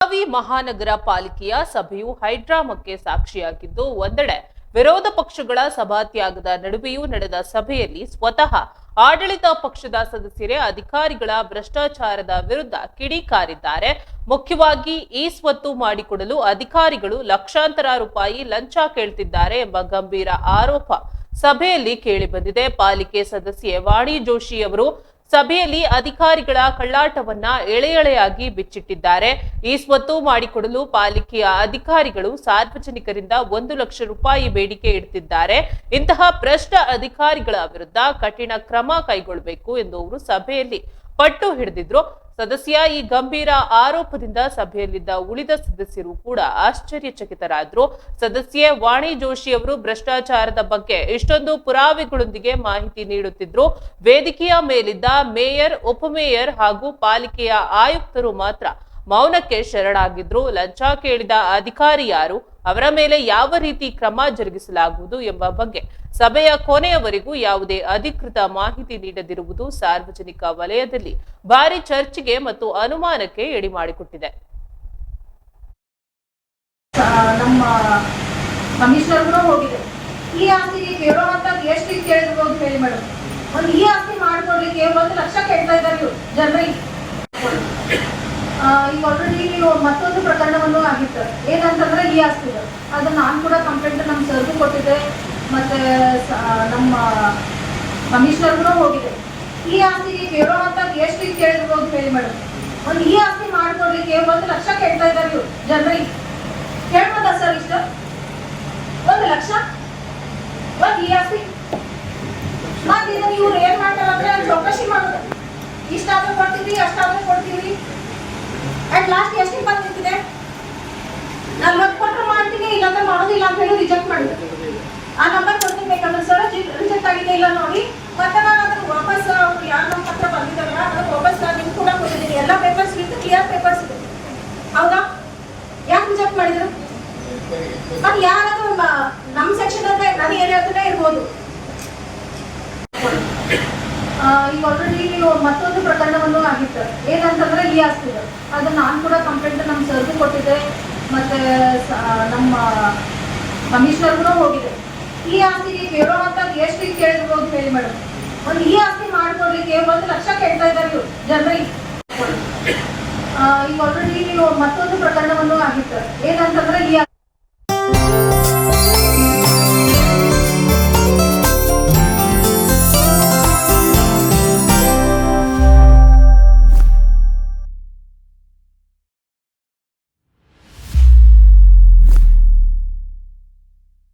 ಬೆಳಗಾವಿ ಮಹಾನಗರ ಪಾಲಿಕೆಯ ಸಭೆಯು ಹೈಡ್ರಾಮಕ್ಕೆ ಸಾಕ್ಷಿಯಾಗಿದ್ದು, ಒಂದೆಡೆ ವಿರೋಧ ಪಕ್ಷಗಳ ಸಭಾತ್ಯಾಗದ ನಡುವೆಯೂ ನಡೆದ ಸಭೆಯಲ್ಲಿ ಸ್ವತಃ ಆಡಳಿತ ಪಕ್ಷದ ಸದಸ್ಯರೇ ಅಧಿಕಾರಿಗಳ ಭ್ರಷ್ಟಾಚಾರದ ವಿರುದ್ಧ ಕಿಡಿಕಾರಿದ್ದಾರೆ. ಮುಖ್ಯವಾಗಿ ಈ ಸ್ವತ್ತು ಮಾಡಿಕೊಡಲು ಅಧಿಕಾರಿಗಳು ಲಕ್ಷಾಂತರ ರೂಪಾಯಿ ಲಂಚ ಕೇಳ್ತಿದ್ದಾರೆ ಎಂಬ ಗಂಭೀರ ಆರೋಪ ಸಭೆಯಲ್ಲಿ ಕೇಳಿಬಂದಿದೆ. ಪಾಲಿಕೆ ಸದಸ್ಯೆ ವಾಣಿ ಜೋಶಿ ಅವರು ಸಭೆಯಲ್ಲಿ ಅಧಿಕಾರಿಗಳ ಕಳ್ಳಾಟವನ್ನ ಎಳೆಯಾಗಿ ಬಿಚ್ಚಿಟ್ಟಿದ್ದಾರೆ. ಈ ಸ್ವತ್ತು ಮಾಡಿಕೊಡಲು ಪಾಲಿಕೆಯ ಅಧಿಕಾರಿಗಳು ಸಾರ್ವಜನಿಕರಿಂದ 1 ಲಕ್ಷ ರೂಪಾಯಿ ಬೇಡಿಕೆ ಇಡುತ್ತಿದ್ದಾರೆ. ಇಂತಹ ಭ್ರಷ್ಟ ಅಧಿಕಾರಿಗಳ ವಿರುದ್ಧ ಕಠಿಣ ಕ್ರಮ ಕೈಗೊಳ್ಳಬೇಕು ಎಂದು ಅವರು ಸಭೆಯಲ್ಲಿ ಪಟ್ಟು ಹಿಡಿದಿದ್ರು. ಸದಸ್ಯ ಈ ಗಂಭೀರ ಆರೋಪದಿಂದ ಸಭೆಯಲ್ಲಿದ್ದ ಉಳಿದ ಸದಸ್ಯರು ಕೂಡ ಆಶ್ಚರ್ಯಚಕಿತರಾದ್ರು. ಸದಸ್ಯೆ ವಾಣಿ ಜೋಶಿ ಅವರು ಭ್ರಷ್ಟಾಚಾರದ ಬಗ್ಗೆ ಇಷ್ಟೊಂದು ಪುರಾವೆಗಳೊಂದಿಗೆ ಮಾಹಿತಿ ನೀಡುತ್ತಿದ್ರು. ವೇದಿಕೆಯ ಮೇಲಿದ್ದ ಮೇಯರ್, ಉಪಮೇಯರ್ ಹಾಗೂ ಪಾಲಿಕೆಯ ಆಯುಕ್ತರು ಮಾತ್ರ ಮೌನಕ್ಕೆ ಶರಣಾಗಿದ್ರು. ಲಂಚ ಕೇಳಿದ ಅಧಿಕಾರಿ ಯಾರು, ಅವರ ಮೇಲೆ ಯಾವ ರೀತಿ ಕ್ರಮ ಜರುಗಿಸಲಾಗುವುದು ಎಂಬ ಬಗ್ಗೆ ಸಭೆಯ ಕೊನೆಯವರೆಗೂ ಯಾವುದೇ ಅಧಿಕೃತ ಮಾಹಿತಿ ನೀಡದಿರುವುದು ಸಾರ್ವಜನಿಕ ವಲಯದಲ್ಲಿ ಭಾರಿ ಚರ್ಚೆಗೆ ಮತ್ತು ಅನುಮಾನಕ್ಕೆ ಎಡೆ ಮಾಡಿಕೊಟ್ಟಿದೆ. ನಮ್ಮ ಕಮಿಷನರ್ ಹೋಗಿದೆ. ಈ ಆಸ್ತಿಗೆ ಕೇಳುವಂತ ಎಷ್ಟು ಕೇಳಿರ್ಬೋದು ಹೇಳಿ ಮೇಡಮ್. ಒಂದು ಈ ಆಸ್ತಿ ಮಾಡ್ಕೊಡ್ಲಿಕ್ಕೆ 1 ಲಕ್ಷ ಕೇಳ್ತಾ ಇದ್ದಾರೆ ಜನರಿಗೆ. ಈಗ ಆಲ್ರೆಡಿ ಮತ್ತೊಂದು ಪ್ರಕರಣವನ್ನು ಆಗಿತ್ತು. ಏನಂತಂದ್ರೆ ಈ ಆಸ್ತಿ ಅದು ನಾನು ಕೂಡ ಕಂಪ್ಲೇಂಟ್ ನಮ್ಮ ಸರ್ಗೂ ಕೊಟ್ಟಿದ್ದೆ, ಮತ್ತೆ ನಮ್ಮ ಕಮಿಷನರ್ಗೂ ಹೋಗಿದೆ. ಈ ಆಸ್ತಿಗೆ ಕೇಳುವಂತ ಎಷ್ಟು ಕೇಳಿರ್ಬೋದು ಹೇಳಿ ಮೇಡಮ್. ಒಂದು ಈ ಆಸ್ತಿ ಮಾಡ್ಕೊಡ್ಲಿಕ್ಕೆ 1 ಲಕ್ಷ ಕೇಳ್ತಾ ಇದ್ದಾರೆ ಜನರಿಗೆ. ಕೇಳ್ಬೋದಾ ಸರ್ ಇಷ್ಟ? 1 ಲಕ್ಷ ಒಂದು ಈ ಆಸ್ತಿ ಮತ್ತೆ ಇದನ್ನ ಇವ್ರು ಏನ್ ಮಾಡ್ತಾರೆ ಅಂದ್ರೆ ಚೌಕಶಿ ಮಾಡೋದು. ಇಷ್ಟಾದ್ರೂ ಕೊಡ್ತೀವಿ, ಅಷ್ಟಾದ್ರೂ ಕೊಡ್ತೀವಿ. ಅಟ್ ಲಾಸ್ಟ್ ಎಷ್ಟು ಬಂದ್ ನಿಂತಿದೆ? 40 ಕೊಟ್ಟರು ಮಾಡ್ತೀನಿ, ಇಲ್ಲಾಂದ್ರೆ ಮಾಡೋದಿಲ್ಲ ಅಂತ ಹೇಳಿ ರಿಜೆಕ್ಟ್ ಮಾಡಿದ್ರು. ಆ ನಂಬರ್ ಕೊಡ್ತೀನಿ, ಬೇಕಂದ್ರೆ ಸರ್ ರಿಜೆಕ್ಟ್ ಆಗಿದೆ ಇಲ್ಲ ನೋಡಿ. ಮತ್ತೆ ನಾನು ಅದನ್ನ ವಾಪಸ್ ಅವ್ರು ಯಾರು ನಮ್ಮ ಪತ್ರ ಬಂದಿದ್ದಾರಲ್ಲ ಅದಕ್ಕೆ ವಾಪಸ್ ನಾನು ನಿಮ್ಗೆ ಕೂಡ ಕೊಟ್ಟಿದ್ದೀನಿ. ಎಲ್ಲ ಪೇಪರ್ಸ್ ಇತ್ತು, ಕ್ಲಿಯರ್ ಪೇಪರ್ಸ್ ಇದೆ. ಹೌದಾ? ಯಾಕೆ ರಿಜೆಕ್ಟ್ ಮಾಡಿದ್ರು? ಅದು ಯಾರಾದ್ರೂ ನಮ್ಮ ಸೆಕ್ಷನ್ ಅಂದ್ರೆ ನನ್ನ ಏರಿಯಾದಲ್ಲೇ ಇರ್ಬೋದು. ಈಗ ಆಲ್ರೆಡಿ ಮತ್ತೊಂದು ಪ್ರಕರಣವನ್ನು ಆಗಿತ್ತು. ಏನಂತಂದ್ರೆ ಈ ಆಸ್ತಿ ಅದು ನಾನು ಕೂಡ ಕಂಪ್ಲೇಂಟ್ ನಮ್ಮ ಸರ್ಗೂ ಕೊಟ್ಟಿದ್ದೆ, ಮತ್ತೆ ನಮ್ಮ ಕಮಿಷನರ್ಗೂ ಹೋಗಿದೆ. ಈ ಆಸ್ತಿಗೆ ಕೇಳುವಂತ ಎಷ್ಟು ಕೇಳಿರ್ಬೋದು ಹೇಳಿ ಮೇಡಮ್. ಒಂದು ಈ ಆಸ್ತಿ ಮಾಡ್ಕೊಡ್ಲಿಕ್ಕೆ 1 ಲಕ್ಷ ಕೇಳ್ತಾ ಇದ್ದಾರೆ ಜನರಿಗೆ. ಈಗ ಆಲ್ರೆಡಿ ಮತ್ತೊಂದು ಪ್ರಕರಣವನ್ನು ಆಗಿತ್ತು. ಏನಂತಂದ್ರೆ ಈ